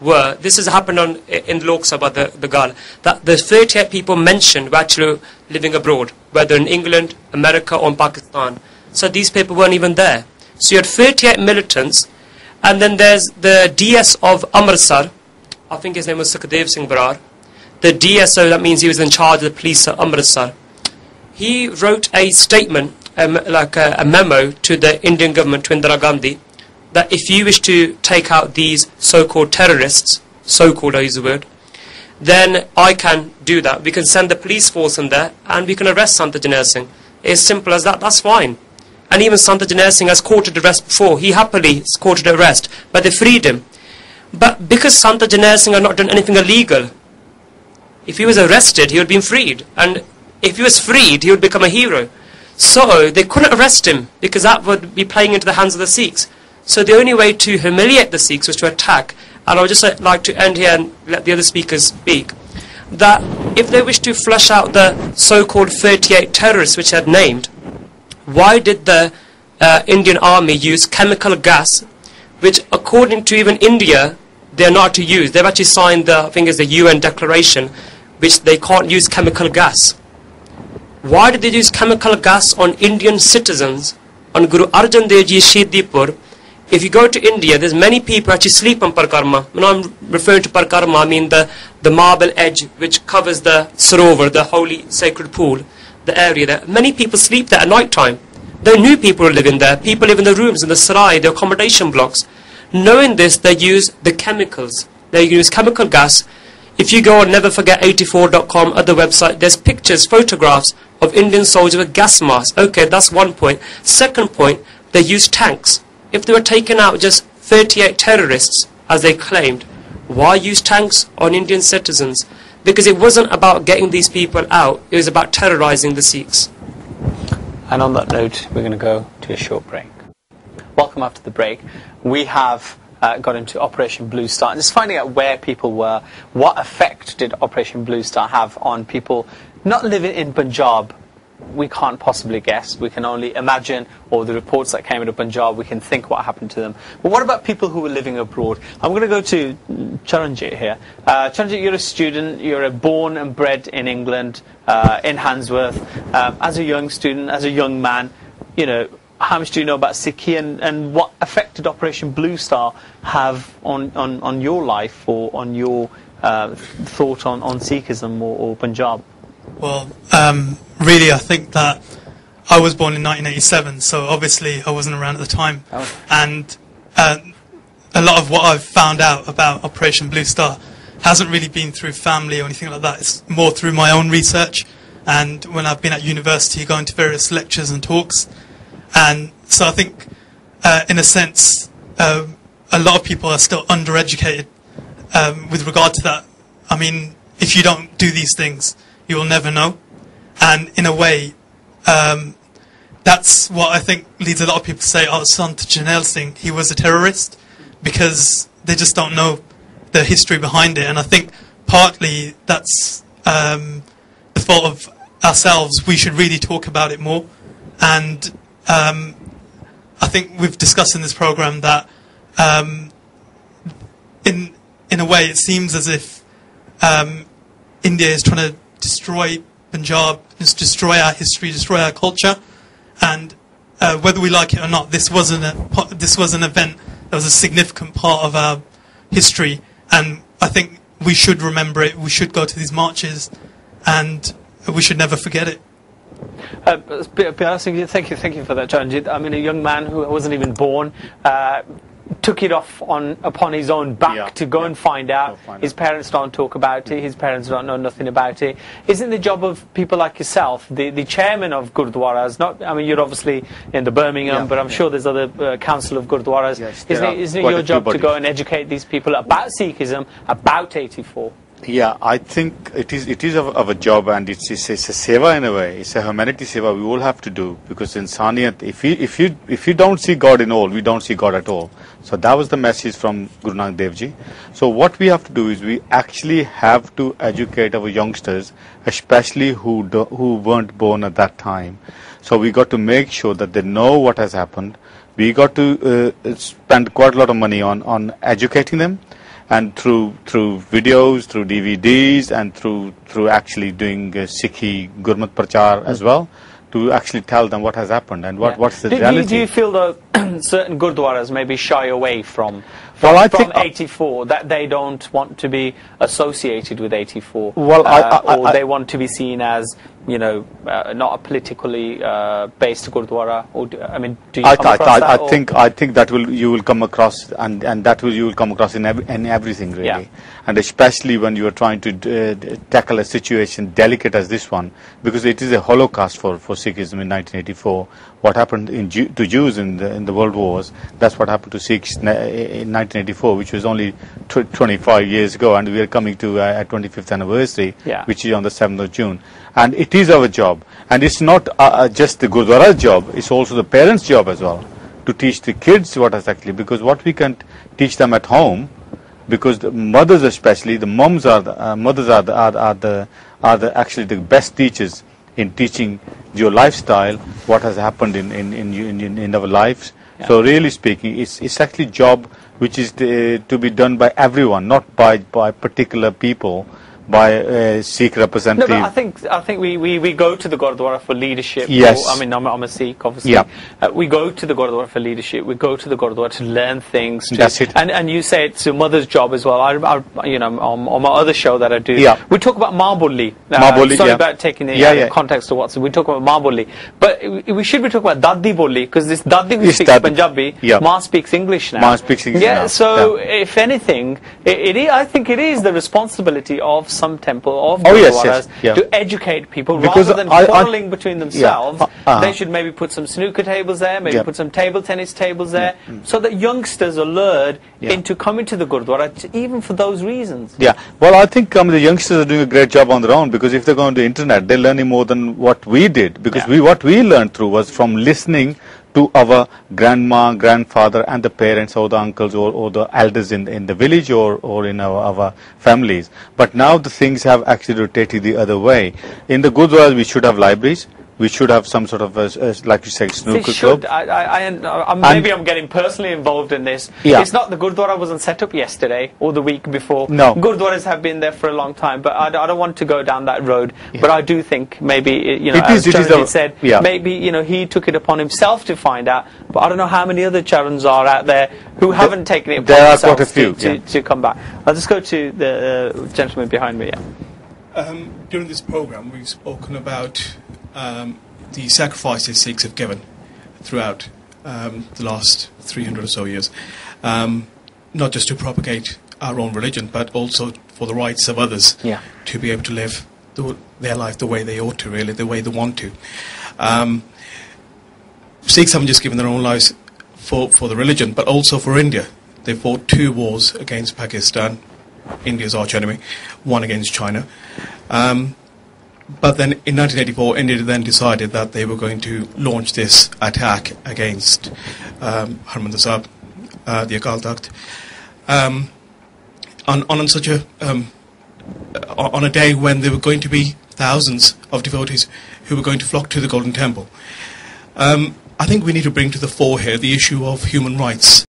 were, this has happened in Lok Sabha, the Gal, that the 38 people mentioned were actually living abroad, whether in England, America or in Pakistan. So these people weren't even there. So you had 38 militants, and then there's the DS of Amritsar, I think his name was Sukhdev Singh Brar, the DSO, that means he was in charge of the police at Amritsar. He wrote a statement, like a memo to the Indian government, to Indira Gandhi, that if you wish to take out these so-called terrorists, so-called, I use the word, then I can do that. We can send the police force in there and we can arrest Santa Janai Singh. It's simple as that, that's fine. And even Santa Janai Singh has courted arrest before. He happily courted arrest, but they freed him. But because Santa Janai Singh had not done anything illegal, if he was arrested, he would have been freed. And if he was freed, he would become a hero. So they couldn't arrest him because that would be playing into the hands of the Sikhs. So the only way to humiliate the Sikhs was to attack. And I would just like to end here and let the other speakers speak. That if they wish to flush out the so-called 38 terrorists which I had named, why did the Indian army use chemical gas, which according to even India, they're not to use. They've actually signed the, I think it's the UN declaration, which they can't use chemical gas. Why did they use chemical gas on Indian citizens, on Guru Arjan Dev Ji Shahidipur? If you go to India, there's many people actually sleep on Parikrama. When I'm referring to Parikrama, I mean the marble edge which covers the Sarovar, the holy sacred pool, the area there. Many people sleep there at night time. There are new people who live in there. People live in the rooms, in the sarai, the accommodation blocks. Knowing this, they use the chemicals. They use chemical gas. If you go on neverforget84.com, other website, there's pictures, photographs of Indian soldiers with gas masks. Okay, that's one point. Second point, they use tanks. If they were taking out just 38 terrorists, as they claimed, why use tanks on Indian citizens? Because it wasn't about getting these people out, it was about terrorizing the Sikhs. And on that note, we're going to go to a short break. Welcome after the break. We have got into Operation Blue Star and just finding out where people were. What effect did Operation Blue Star have on people not living in Punjab? We can't possibly guess. We can only imagine, or the reports that came out of Punjab, we can think what happened to them. But what about people who were living abroad? I'm going to go to Charanjit here. Charanjit, you're a student. You're born and bred in England, in Handsworth. As a young student, as a young man, you know, how much do you know about Sikhi, and what effect did Operation Blue Star have on your life, or on your thought on Sikhism or Punjab? Well, really, I think that I was born in 1987, so obviously I wasn't around at the time. Oh. And a lot of what I've found out about Operation Blue Star hasn't really been through family or anything like that. It's more through my own research, and when I've been at university, going to various lectures and talks. And so I think, in a sense, a lot of people are still undereducated with regard to that. I mean, if you don't do these things, you will never know. And in a way, that's what I think leads a lot of people to say, oh, Santa Janai Singh, he was a terrorist, because they just don't know the history behind it. And I think partly that's the fault of ourselves. We should really talk about it more. And I think we've discussed in this program that in a way it seems as if India is trying to destroy Punjab, just destroy our history, destroy our culture, and whether we like it or not, this was an event that was a significant part of our history, and I think we should remember it. We should go to these marches, and we should never forget it. Thank you for that, Charanjit. I mean, a young man who wasn't even born took it upon his own back to go and find out. His parents don't talk about it. His parents don't know nothing about it. Isn't the job of people like yourself, the chairman of Gurdwaras, I mean, you're obviously in the Birmingham, but I'm sure there's other council of Gurdwaras. Yes, isn't it your job to go and educate these people about Sikhism, about 84? Yeah, I think it is our job, and it's a seva in a way. It's a humanity seva we all have to do, because insaniyat, if you don't see God in all, we don't see God at all. So that was the message from Guru Nanak Dev Ji. So what we have to do is we actually have to educate our youngsters, especially who weren't born at that time. So we got to make sure that they know what has happened. We got to spend quite a lot of money on educating them. and through videos, through DVDs, and through actually doing Sikhi Gurmat Prachar as well, to actually tell them what has happened and what's the reality. Do you feel that certain Gurdwaras maybe shy away from I think 84, that they don't want to be associated with 84? Well, or they want to be seen as, not a politically based Gurdwara? Or do you come across that? I think that you will come across, and that you will come across in everything really. Yeah. And especially when you are trying to tackle a situation delicate as this one, because it is a holocaust for Sikhism in 1984. What happened to Jews in the world wars, that's what happened to Sikhs in 1984, which was only 25 years ago, and we are coming to a 25th anniversary, which is on the 7th of June. And it is our job, and it's not just the Gurdwara's job, it's also the parents' job as well, to teach the kids what is actually, because what we can teach them at home, because the mothers especially, the moms are actually the best teachers in teaching your lifestyle, what has happened in our lives. Yeah. So really speaking, it's actually a job which is to be done by everyone, not by particular people, by Sikh representative. No, but I think we go to the Gurdwara for leadership. Yes. I'm a Sikh, obviously. Yeah. We go to the Gurdwara for leadership. We go to the Gurdwara to learn things. That's it. And you say it's your mother's job as well. On my other show that I do, we talk about Mabulli. Sorry about taking the context of what's. We talk about Mabulli, but we should be talking about Dadi Bolli, because this Dadi who speaks Punjabi, Ma speaks English now. Ma speaks English now. So if anything, I think it is the responsibility of some temple of Gurdwaras to educate people, because rather than quarreling between themselves. They should maybe put some snooker tables there, maybe put some table tennis tables there, so that youngsters are lured into coming to the Gurdwara, even for those reasons. Yeah, well, I think the youngsters are doing a great job on their own, because if they go on the internet, they're learning more than what we did, because what we learned through was from listening to our grandma, grandfather, and the parents, or the uncles, or the elders in the village, or in our families. But now the things have actually rotated the other way. In the Gurdwaras, we should have libraries. We should have some sort of, like you said, snooker club. Maybe I'm getting personally involved in this. Yeah. It's not the Gurdwara wasn't set up yesterday or the week before. No. Gurdwaras have been there for a long time, but I don't want to go down that road. Yeah. But I do think maybe, as Charan said, maybe, he took it upon himself to find out. But I don't know how many other Charans are out there who haven't taken it upon themselves quite a few, to come back. I'll just go to the gentleman behind me. During this program, we've spoken about the sacrifices Sikhs have given throughout the last 300 or so years, not just to propagate our own religion, but also for the rights of others to be able to live their life the way they ought to, really, the way they want to. Sikhs haven't just given their own lives for the religion, but also for India. They fought 2 wars against Pakistan, India's arch enemy, one against China. But then in 1984, India then decided that they were going to launch this attack against Harmandir Sahib, the Akal Takht, on such a on a day when there were going to be thousands of devotees who were going to flock to the Golden Temple. I think we need to bring to the fore here the issue of human rights